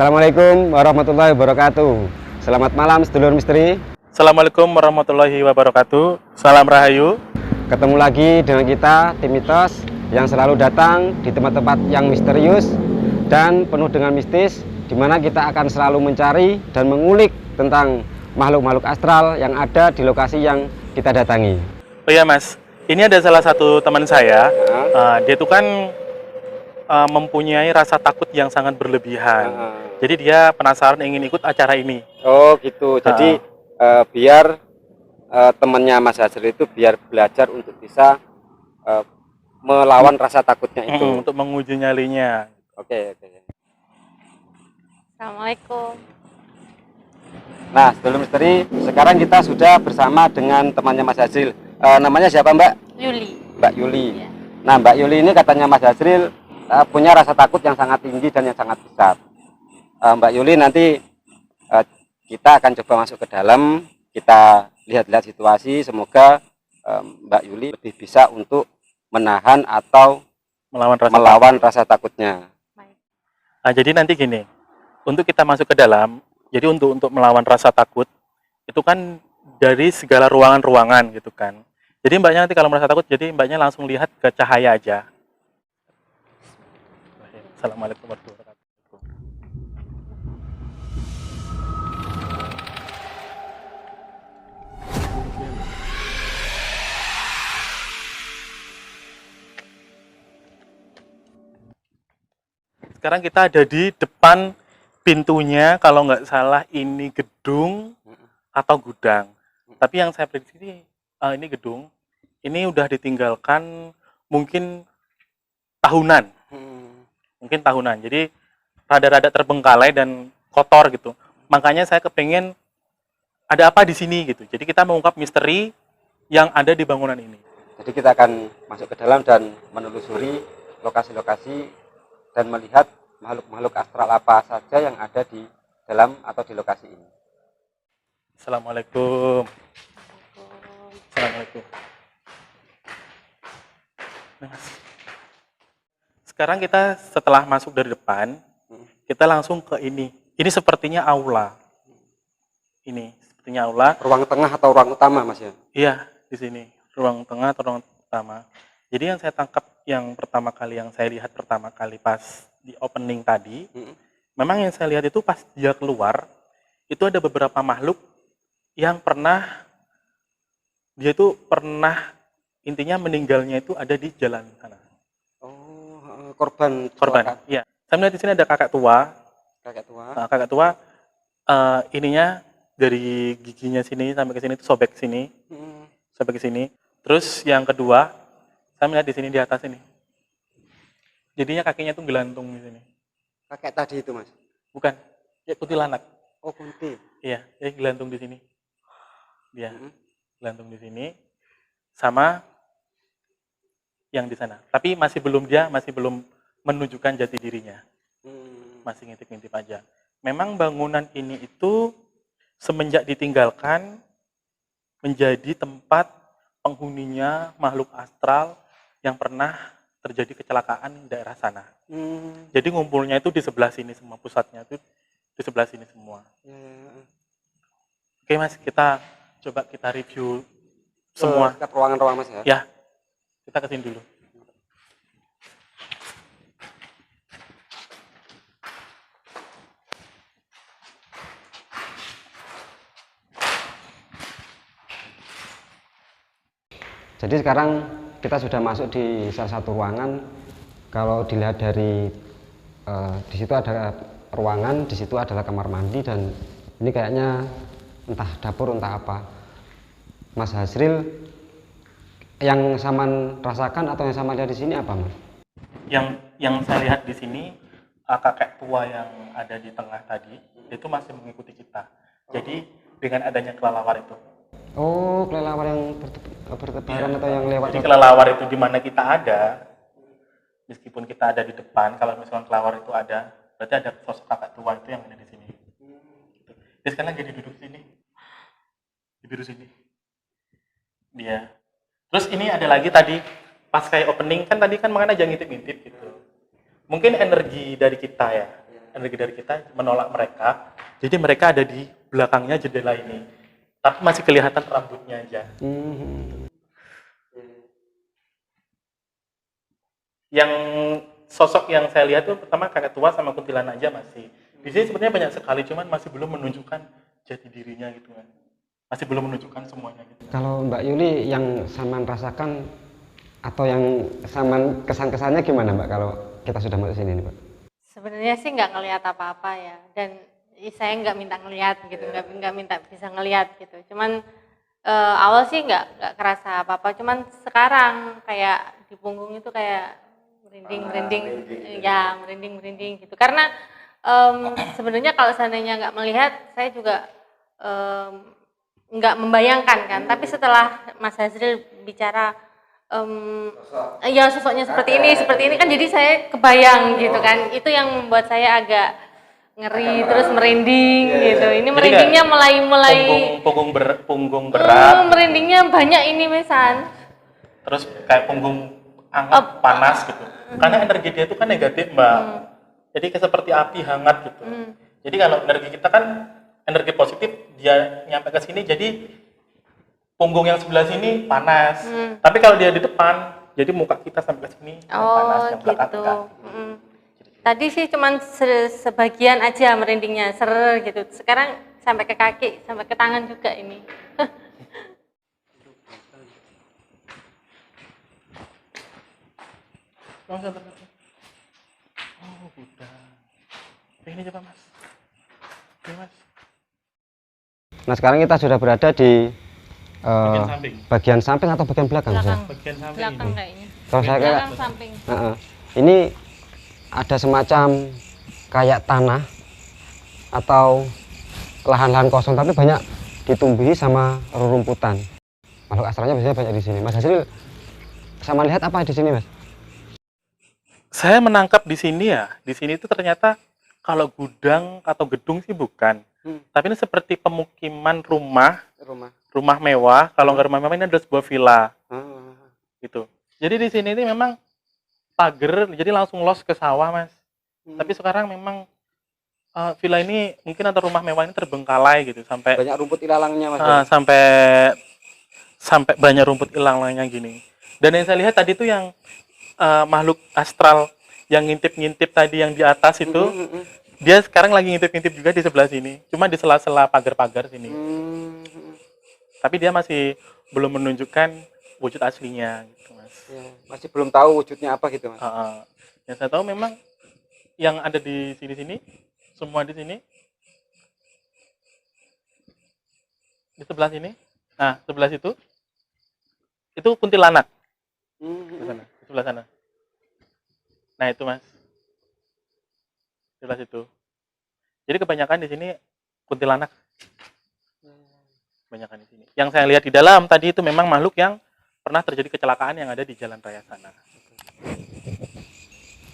Assalamualaikum warahmatullahi wabarakatuh. Selamat malam sedulur misteri. Assalamualaikum warahmatullahi wabarakatuh. Salam Rahayu. Ketemu lagi dengan kita tim Mitos yang selalu datang di tempat-tempat yang misterius dan penuh dengan mistis, di mana kita akan selalu mencari dan mengulik tentang makhluk-makhluk astral yang ada di lokasi yang kita datangi. Oh iya Mas, ini ada salah satu teman saya. Dia tuh kan mempunyai rasa takut yang sangat berlebihan. Jadi dia penasaran ingin ikut acara ini. Oh gitu. Jadi biar temannya Mas Hazril itu biar belajar untuk bisa melawan rasa takutnya itu. Untuk menguji nyalinya. Oke. Assalamualaikum. Nah, sebelum misteri, sekarang kita sudah bersama dengan temannya Mas Hazril. Namanya siapa Mbak? Yuli. Mbak Yuli. Ya. Nah, Mbak Yuli ini katanya Mas Hazril punya rasa takut yang sangat tinggi dan yang sangat besar. Mbak Yuli nanti kita akan coba masuk ke dalam, kita lihat-lihat situasi, semoga Mbak Yuli lebih bisa untuk menahan atau melawan rasa takutnya. Nah, jadi nanti gini, untuk kita masuk ke dalam, jadi untuk melawan rasa takut, itu kan dari segala ruangan-ruangan gitu kan. Jadi mbaknya nanti kalau merasa takut, jadi mbaknya langsung lihat ke cahaya aja. Assalamualaikum warahmatullahi wabarakatuh. Sekarang kita ada di depan pintunya, kalau nggak salah ini gedung atau gudang. Tapi yang saya prediksi ini gedung, ini udah ditinggalkan mungkin tahunan. Jadi rada-rada terbengkalai dan kotor gitu. Makanya saya kepengen ada apa di sini gitu. Jadi kita mengungkap misteri yang ada di bangunan ini. Jadi kita akan masuk ke dalam dan menelusuri lokasi-lokasi dan melihat makhluk-makhluk astral apa saja yang ada di dalam atau di lokasi ini. Assalamualaikum. Assalamualaikum. Sekarang kita setelah masuk dari depan, kita langsung ke ini. Ini sepertinya aula. Ini sepertinya aula. Ruang tengah atau ruang utama, Mas ya? Iya, di sini. Ruang tengah atau ruang utama. Jadi yang saya tangkap yang pertama kali, yang saya lihat pertama kali pas di opening tadi, memang yang saya lihat itu pas dia keluar, itu ada beberapa makhluk yang dia itu pernah intinya meninggalnya itu ada di jalan sana. Oh, korban. Iya. Saya melihat di sini ada kakak tua. Kakak tua ininya dari giginya sini sampai ke sini itu sobek sini. Sampai ke sini. Terus yang kedua, saya melihat di sini di atas ini. Jadinya kakinya tuh gelantung di sini. Kakek tadi itu, Mas? Bukan. Ya kuntilanak. Oh, kunti. Iya, dia gelantung di sini. Dia gelantung di sini sama yang di sana. Tapi masih belum menunjukkan jati dirinya. Masih ngintip-ngintip aja. Memang bangunan ini itu semenjak ditinggalkan menjadi tempat penghuninya makhluk astral yang pernah terjadi kecelakaan di daerah sana. Jadi ngumpulnya itu di sebelah sini semua, pusatnya itu di sebelah sini semua. Oke Mas, kita coba kita review semua. Ke ruangan-ruangan Mas ya? Ya, kita kesini dulu. Jadi sekarang kita sudah masuk di salah satu ruangan. Kalau dilihat dari di situ ada ruangan, di situ adalah kamar mandi, dan ini kayaknya entah dapur entah apa. Mas Hazril, yang Saman rasakan atau yang Saman lihat di sini apa, Mas? Yang saya lihat di sini kakek tua yang ada di tengah tadi itu masih mengikuti kita. Jadi dengan adanya kelelawar itu. Oh, kelelawar yang bertebaran atau yang lewat. Jadi kelelawar itu di mana kita ada, meskipun kita ada di depan, kalau misalkan kelelawar itu ada, berarti ada sosok kakak tua itu yang ada di sini. Dia sekarang jadi duduk sini, di biru sini. Dia. Terus ini ada lagi tadi pas kayak opening kan tadi kan makanya jangan ngintip-ngintip gitu. Mungkin energi dari kita ya. energi dari kita menolak mereka. Jadi mereka ada di belakangnya jendela ini, tapi masih kelihatan rambutnya aja. Yang sosok yang saya lihat tuh pertama kakek tua sama kuntilanak aja masih. Di sini sebenarnya banyak sekali, cuman masih belum menunjukkan jati dirinya gitu kan. Masih belum menunjukkan semuanya gitu. Kalau Mbak Yuli yang Saman rasakan atau yang Saman kesan-kesannya gimana Mbak kalau kita sudah masuk sini nih Mbak? Sebenarnya sih nggak ngelihat apa-apa ya, dan saya nggak minta ngelihat gitu, nggak minta bisa ngelihat gitu. Cuman awal sih nggak kerasa apa-apa, cuman sekarang kayak di punggung itu kayak merinding, ya merinding gitu. Karena sebenarnya kalau seandainya nggak melihat, saya juga nggak membayangkan kan. Tapi setelah Mas Hazril bicara, ya sosoknya seperti ini kan, jadi saya kebayang gitu kan. Itu yang membuat saya agak ngeri, terus merinding gitu. Ini merindingnya mulai punggung berat. Merindingnya banyak ini Mesan. Terus kayak punggung hangat, panas gitu. Karena energi dia itu kan negatif Mbak. Jadi kayak seperti api hangat gitu. Jadi kalau energi kita kan energi positif, dia nyampe ke sini, jadi punggung yang sebelah sini panas. Tapi kalau dia di depan, jadi muka kita sampai ke sini panas, yang belakang gitu. enggak. Tadi sih cuman sebagian aja merindingnya, gitu. Sekarang sampai ke kaki, sampai ke tangan juga ini. Oh, udah. Ini coba Mas. Oke, Mas. Nah sekarang kita sudah berada di Bagian samping. bagian samping atau bagian belakang? Bagian samping Belakang ini. kayaknya. Kalau saya kayak Belakang samping. ini ada semacam kayak tanah atau lahan-lahan kosong, tapi banyak ditumbuhi sama rerumputan. Makhluk astralnya biasanya banyak di sini. Mas Hazril sama lihat apa di sini Mas? Saya menangkap di sini ya. Di sini itu ternyata kalau gudang atau gedung sih bukan. Tapi ini seperti pemukiman rumah mewah. Kalau nggak rumah mewah, ini adalah sebuah villa. Gitu. Jadi di sini ini memang pagar, jadi langsung los ke sawah Mas. Tapi sekarang memang villa ini mungkin atau rumah mewah ini terbengkalai gitu, sampai Banyak rumput ilalangnya Mas. sampai banyak rumput ilalangnya gini. Dan yang saya lihat tadi itu yang makhluk astral yang ngintip-ngintip tadi yang di atas itu, dia sekarang lagi ngintip-ngintip juga di sebelah sini, cuma di sela-sela pagar-pagar sini. Tapi dia masih belum menunjukkan wujud aslinya gitu Mas. Ya, masih belum tahu wujudnya apa gitu Mas. Yang saya tahu memang yang ada di sini-sini, semua di sini, di sebelah sini, nah sebelah situ, itu kuntilanak. Di sebelah sana. Nah itu Mas, di sebelah situ. Jadi kebanyakan di sini kuntilanak. Kebanyakan di sini. Yang saya lihat di dalam tadi itu memang makhluk yang pernah terjadi kecelakaan yang ada di jalan raya sana.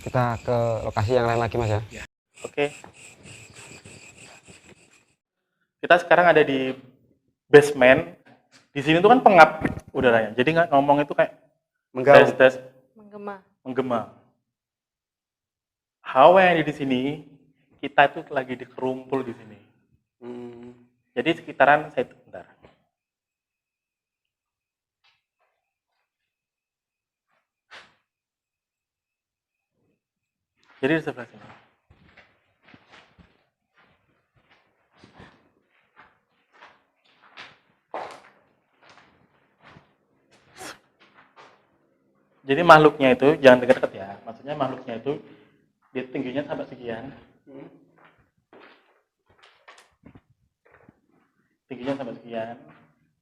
Kita ke lokasi yang lain lagi Mas ya. Oke. Kita sekarang ada di basement. Di sini tuh kan pengap udaranya. Jadi nggak ngomong itu kayak menggema. Hawa yang ada di sini, kita itu lagi dikerumpul di sini. Jadi sekitaran saya bentar. Jadi di sebelah sini. Jadi makhluknya itu jangan dekat-dekat ya. Maksudnya makhluknya itu dia tingginya sampai sekian. Tingginya sampai sekian.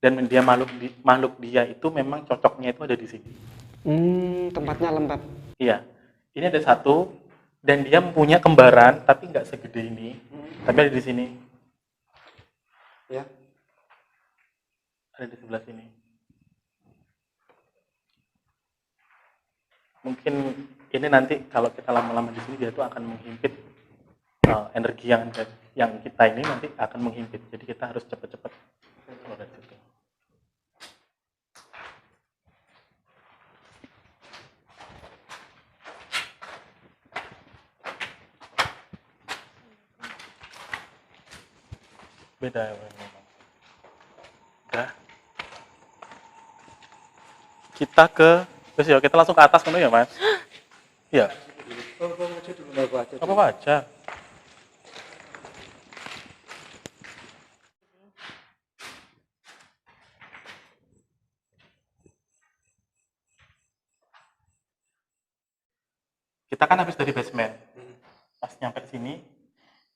Dan dia makhluk dia itu memang cocoknya itu ada di sini. Tempatnya lembab. Iya. Ini ada satu dan dia mempunyai kembaran tapi nggak segede ini. Tapi ada di sini. Ya. Ada di sebelah sini. Mungkin ini nanti kalau kita lama-lama di sini dia itu akan menghimpit energi yang kita ini nanti akan menghimpit. Jadi kita harus cepat-cepat keluar dari situ. Beda ya memang. Udah. Kita ke terus ya kita langsung ke atas kan ya Mas? Iya. Apa baca? Kita kan habis dari basement. Pas nyampe sini,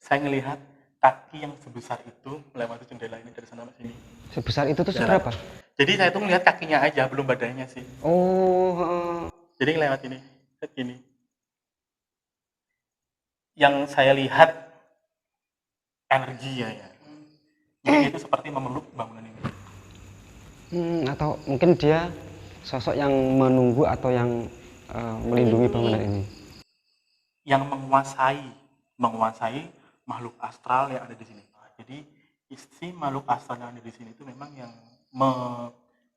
saya ngelihat kaki yang sebesar itu melewati jendela ini dari sana ke sini. Sebesar itu tuh Jalan. seberapa? Jadi saya tuh ngelihat kakinya aja, belum badannya sih. Oh, heeh. Jadi lewat ini, lihat gini. Yang saya lihat energinya ya. Jadi itu seperti memeluk bangunan ini. Atau mungkin dia sosok yang menunggu atau yang melindungi bangunan ini. Yang menguasai makhluk astral yang ada di sini. Jadi isi makhluk astral yang ada di sini itu memang yang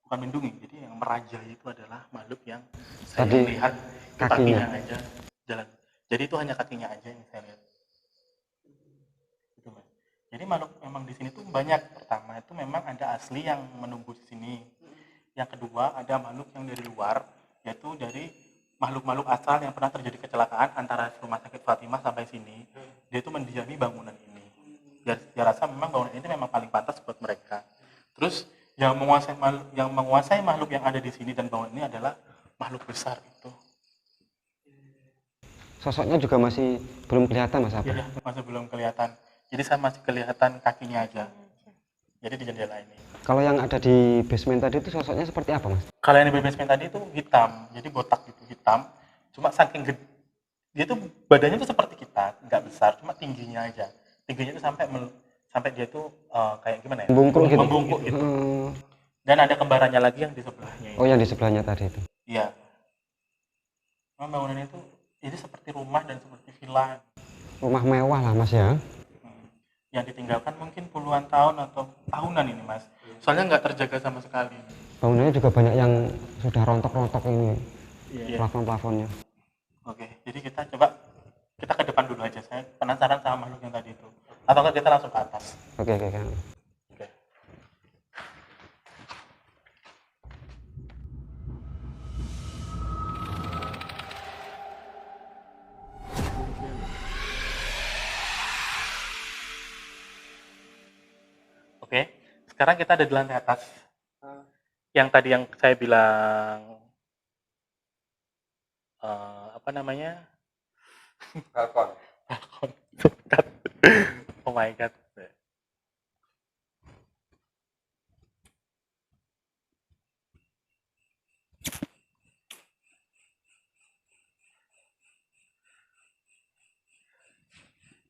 bukan melindungi, jadi yang merajai itu adalah makhluk yang saya Tadi lihat kakinya aja jalan. Jadi itu hanya kakinya aja yang saya lihat. Gitu, Mas. Jadi makhluk memang di sini tuh banyak. Pertama itu memang ada asli yang menunggu di sini. Yang kedua ada makhluk yang dari luar, yaitu dari makhluk-makhluk astral yang pernah terjadi kecelakaan antara rumah sakit Fatimah sampai sini. Dia itu mendiami bangunan ini. Dia rasa memang bangunan ini memang paling pantas buat mereka. Terus yang menguasai makhluk yang ada di sini dan bangunan ini adalah makhluk besar itu. Sosoknya juga masih belum kelihatan Mas Abah. Ya, masih belum kelihatan. Jadi saya masih kelihatan kakinya aja. Jadi di jendela ini. Kalau yang ada di basement tadi itu sosoknya seperti apa Mas? Kalau yang di basement tadi itu hitam, jadi botak gitu hitam. Cuma saking gede, dia tuh badannya tuh seperti kita, nggak besar, cuma tingginya aja. Tingginya itu sampai dia tuh kayak gimana ya? Membungkuk gitu. Dan ada kembarannya lagi yang di sebelahnya. Oh, yang di sebelahnya tadi itu. Iya. Memang bangunan itu ini seperti rumah dan seperti villa. Rumah mewah lah Mas ya. Yang ditinggalkan mungkin puluhan tahun atau tahunan ini Mas. Soalnya nggak terjaga sama sekali. Bangunannya juga banyak yang sudah rontok-rontok ini. Iya. Plafon-plafonnya. Oke, jadi kita coba kita ke depan dulu aja. Saya penasaran sama makhluk yang tadi itu. Atau enggak kita langsung ke atas. Oke. Oke. Oke, sekarang kita ada di lantai atas. Yang tadi yang saya bilang apa namanya? Balkon. Oh my god.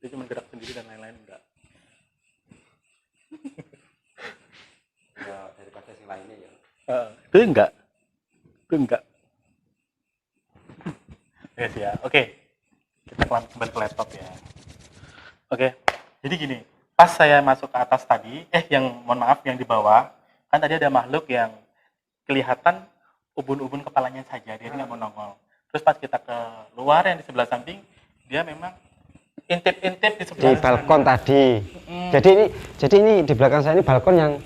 Dia cuma gerak sendiri dan lain-lain enggak. Ya, daripada yang lainnya ya. Itu enggak. Yes ya. Oke. Kita kembali ke laptop ya. Oke. Jadi gini, pas saya masuk ke atas tadi, yang di bawah, kan tadi ada makhluk yang kelihatan ubun-ubun kepalanya saja, dia nggak mau nongol. Terus pas kita ke luar yang di sebelah samping, dia memang intip-intip di sebelah Di balkon sana. tadi. Jadi ini di belakang saya ini balkon yang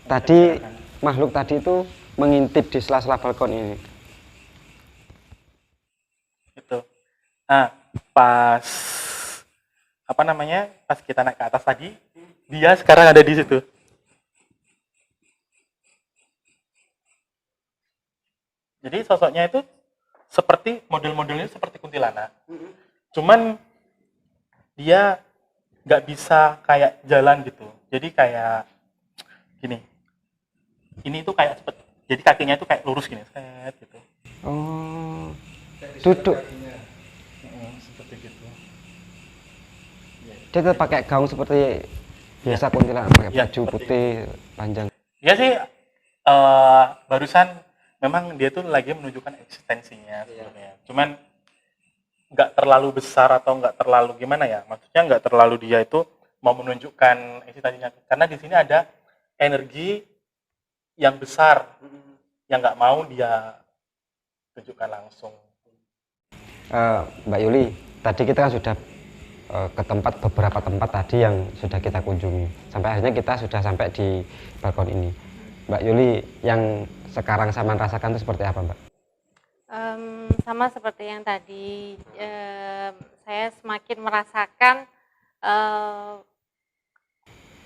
tadi makhluk tadi itu mengintip di sela-sela balkon ini. Gitu. Nah, pas pas kita naik ke atas tadi, dia sekarang ada di situ. Jadi sosoknya itu seperti model-modelnya seperti kuntilanak. Cuman dia nggak bisa kayak jalan gitu. Jadi kayak gini. Ini tuh kayak jadi kakinya itu kayak lurus gini, set gitu. Oh. Duduk. Seperti gitu. Dia tetap pakai gaun seperti biasa kuntilanak, pakai Ya, baju putih panjang. Ya sih, barusan memang dia tuh lagi menunjukkan eksistensinya sebenarnya. Cuman nggak terlalu besar atau nggak terlalu gimana ya? Maksudnya nggak terlalu dia itu mau menunjukkan eksistensinya. Karena di sini ada energi yang besar yang nggak mau dia tunjukkan langsung. Mbak Yuli, tadi kita kan sudah ke beberapa tempat tadi yang sudah kita kunjungi. Sampai akhirnya kita sudah sampai di balkon ini. Mbak Yuli, yang sekarang Saman rasakan itu seperti apa, Mbak? Sama seperti yang tadi, saya semakin merasakan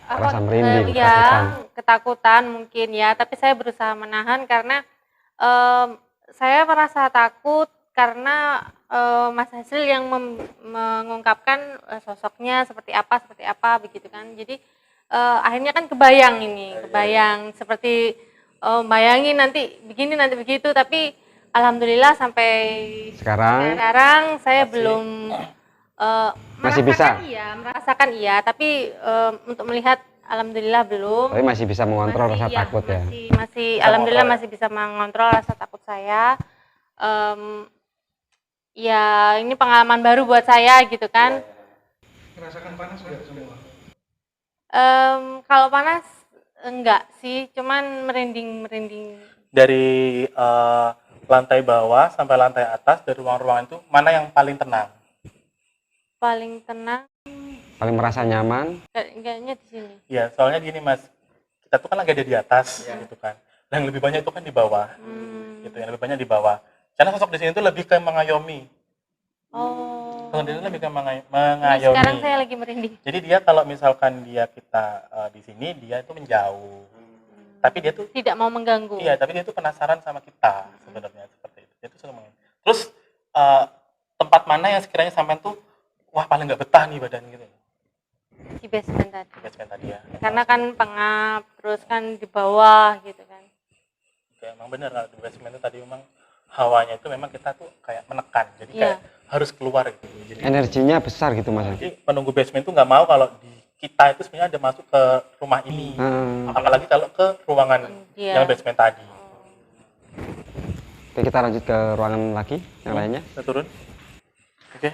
Rasa merinding, ketakutan mungkin ya, tapi saya berusaha menahan karena saya merasa takut karena Mas Hasil yang mengungkapkan sosoknya seperti apa begitu kan. Jadi akhirnya kan kebayang seperti bayangin nanti begini nanti begitu, tapi alhamdulillah sampai sekarang saya belum masih bisa merasakan iya, tapi untuk melihat alhamdulillah belum. Tapi masih bisa mengontrol rasa takut ya. Masih alhamdulillah masih bisa mengontrol rasa takut saya. Ya ini pengalaman baru buat saya gitu kan. Merasakan panas nggak semua? Kalau panas enggak sih, cuman merinding. Dari lantai bawah sampai lantai atas dari ruang-ruangan itu mana yang paling tenang? Paling tenang. Paling merasa nyaman? Kayaknya di sini. Ya, soalnya gini Mas, kita tuh kan lagi ada di atas, gitu kan. Dan yang lebih banyak itu kan di bawah, gitu. Yang lebih banyak di bawah. Karena sosok di sini tuh lebih ke mengayomi. Oh. Sosok di sini lebih ke mengayomi. Sekarang saya lagi merinding. Jadi dia kalau misalkan kita di sini, dia itu menjauh. Tapi dia tuh tidak mau mengganggu. Iya, tapi dia tuh penasaran sama kita sebenarnya seperti itu. Dia tuh selalu terus tempat mana yang sekiranya sampai tuh wah paling nggak betah nih badan gitu. Di basement tadi. Di basement tadi ya. Karena kan pengap, terus kan di bawah gitu kan. Oke, emang bener kalau di basement itu tadi memang hawanya itu memang kita tuh kayak menekan. Jadi kayak harus keluar gitu. Jadi energinya besar gitu Mas. Jadi penunggu basement itu nggak mau kalau di kita itu sebenarnya ada masuk ke rumah ini. Apalagi kalau ke ruangan yang basement tadi. Oke, kita lanjut ke ruangan lagi yang lainnya. Kita turun. Oke.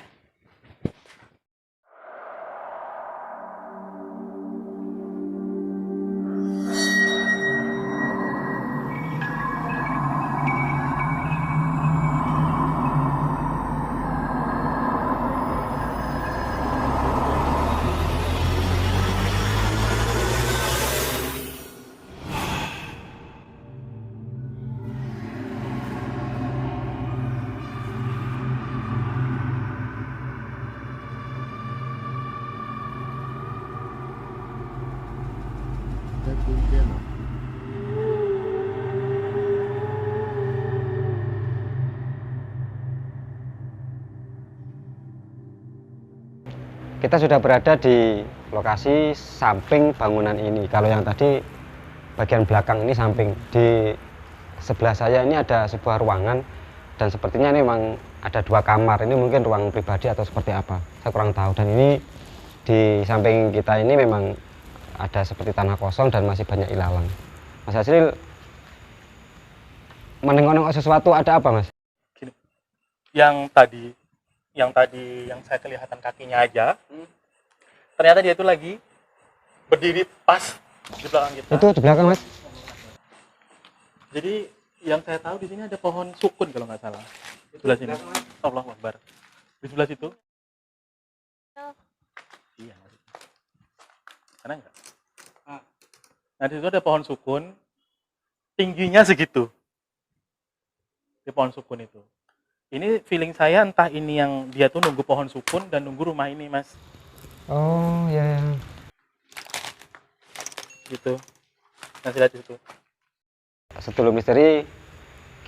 Kita sudah berada di lokasi samping bangunan ini. Kalau yang tadi bagian belakang ini samping. Di sebelah saya ini ada sebuah ruangan dan sepertinya ini memang ada 2 kamar. Ini mungkin ruang pribadi atau seperti apa, saya kurang tahu. Dan ini di samping kita ini memang ada seperti tanah kosong dan masih banyak ilalang. Mas Hasil menengok-nengok sesuatu, ada apa Mas? Gini, yang saya kelihatan kakinya aja, ternyata dia itu lagi berdiri pas di belakang kita. Itu di belakang Mas. Jadi yang saya tahu di sini ada pohon sukun kalau nggak salah. Di sebelah sini. Allahu Akbar. Di sebelah situ. Iya. Karena enggak. Nah di situ ada pohon sukun, tingginya segitu. Di pohon sukun itu. Ini feeling saya entah ini yang dia tuh nunggu pohon sukun dan nunggu rumah ini, Mas. Oh ya. Gitu. Nah lihat di situ. Setulur misteri,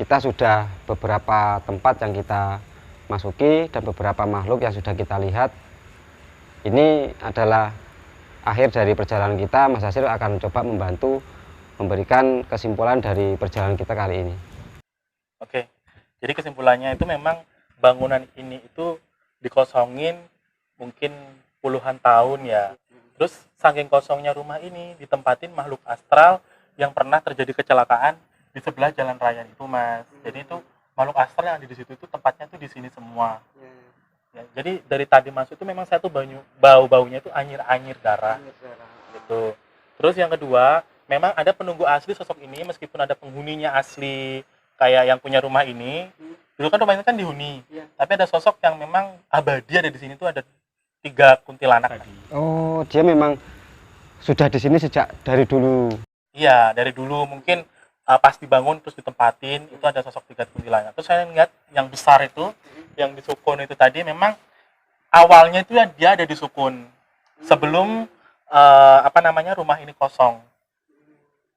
kita sudah beberapa tempat yang kita masuki dan beberapa makhluk yang sudah kita lihat. Ini adalah akhir dari perjalanan kita. Mas Hasil akan coba membantu memberikan kesimpulan dari perjalanan kita kali ini. Oke, jadi kesimpulannya itu memang bangunan ini itu dikosongin mungkin puluhan tahun ya. Terus saking kosongnya rumah ini ditempatin makhluk astral yang pernah terjadi kecelakaan di sebelah jalan raya itu, Mas. Jadi itu makhluk astral yang ada di situ itu tempatnya tuh di sini semua. Ya, jadi dari tadi masuk itu memang saya tuh bau-baunya itu anyir-anyir darah. Gitu. Terus yang kedua, memang ada penunggu asli sosok ini meskipun ada penghuninya asli kayak yang punya rumah ini. Dulu kan rumah ini kan dihuni. Tapi ada sosok yang memang abadi ada di sini tuh ada 3 kuntilanak tadi. Oh, dia memang sudah di sini sejak dari dulu. Iya, dari dulu mungkin pas dibangun terus ditempatin itu ada sosok 3 kuntilanak. Terus saya lihat yang besar itu, yang di Sukun itu tadi memang awalnya itu ya dia ada di Sukun sebelum rumah ini kosong.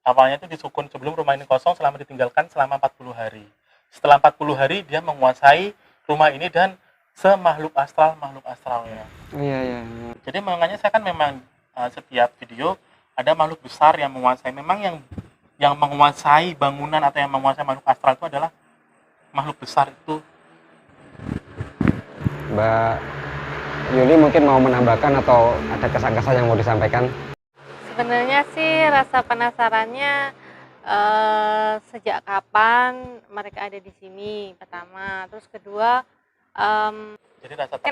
Awalnya itu di Sukun sebelum rumah ini kosong selama ditinggalkan selama 40 hari. Setelah 40 hari dia menguasai rumah ini dan semakhluk astralnya. Oh iya iya. Jadi makanya saya kan memang setiap video ada makhluk besar yang menguasai. Memang yang menguasai bangunan atau yang menguasai makhluk astral itu adalah makhluk besar itu. Mbak Yuli mungkin mau menambahkan atau ada kesan-kesan yang mau disampaikan? Sebenarnya sih rasa penasarannya sejak kapan mereka ada di sini pertama, terus kedua Jadi rasa takut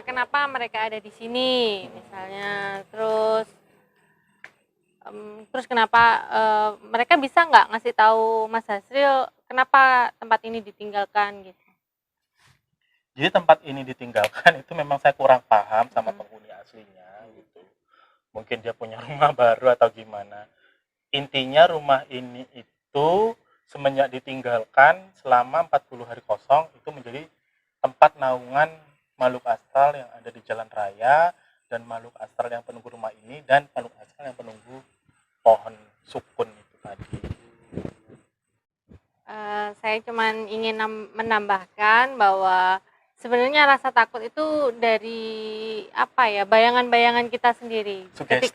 kenapa mereka ada di sini misalnya, terus kenapa mereka bisa nggak ngasih tahu Mas Hasril kenapa tempat ini ditinggalkan gitu. Jadi tempat ini ditinggalkan itu memang saya kurang paham sama penghuni aslinya gitu. Mungkin dia punya rumah baru atau gimana. Intinya rumah ini itu semenjak ditinggalkan selama 40 hari kosong itu menjadi tempat naungan makhluk astral yang ada di jalan raya dan makhluk astral yang penunggu rumah ini dan makhluk astral yang penunggu pohon sukun itu tadi. Saya cuman ingin menambahkan bahwa sebenarnya rasa takut itu dari bayangan-bayangan kita sendiri. Sugesti.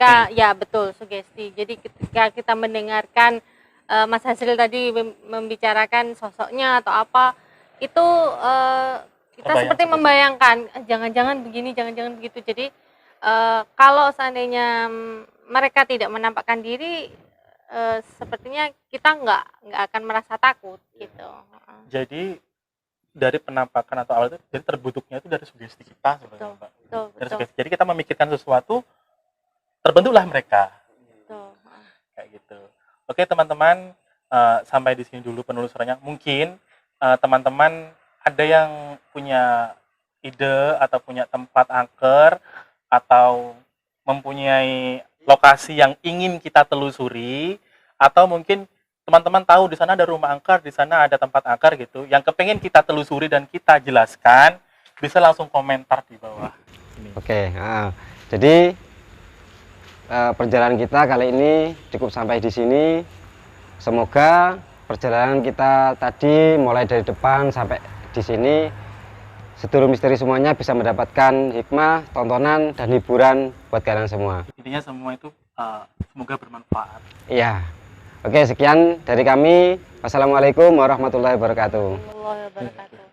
Sugesti. Jadi ketika kita mendengarkan Mas Hasril tadi membicarakan sosoknya atau apa, itu kita seperti membayangkan jangan-jangan begini, jangan-jangan begitu. Jadi kalau seandainya mereka tidak menampakkan diri, sepertinya kita nggak akan merasa takut gitu. Jadi dari penampakan atau awal itu jadi terbentuknya itu dari sugesti kita sebenarnya, Mbak. Betul. Sugesti. Jadi kita memikirkan sesuatu, terbentuklah mereka. Betul. Kayak gitu. Oke teman-teman, sampai di sini dulu penelusurannya. Mungkin teman-teman ada yang punya ide atau punya tempat angker atau mempunyai lokasi yang ingin kita telusuri, atau mungkin teman-teman tahu di sana ada rumah angker, di sana ada tempat angker gitu, yang kepengen kita telusuri dan kita jelaskan, bisa langsung komentar di bawah ini. Oke, jadi perjalanan kita kali ini cukup sampai di sini. Semoga perjalanan kita tadi mulai dari depan sampai di sini, sedulur misteri semuanya bisa mendapatkan hikmah, tontonan, dan hiburan buat kalian semua. Intinya semua itu semoga bermanfaat. Iya. Oke, sekian dari kami. Wassalamualaikum warahmatullahi wabarakatuh. Warahmatullahi wabarakatuh.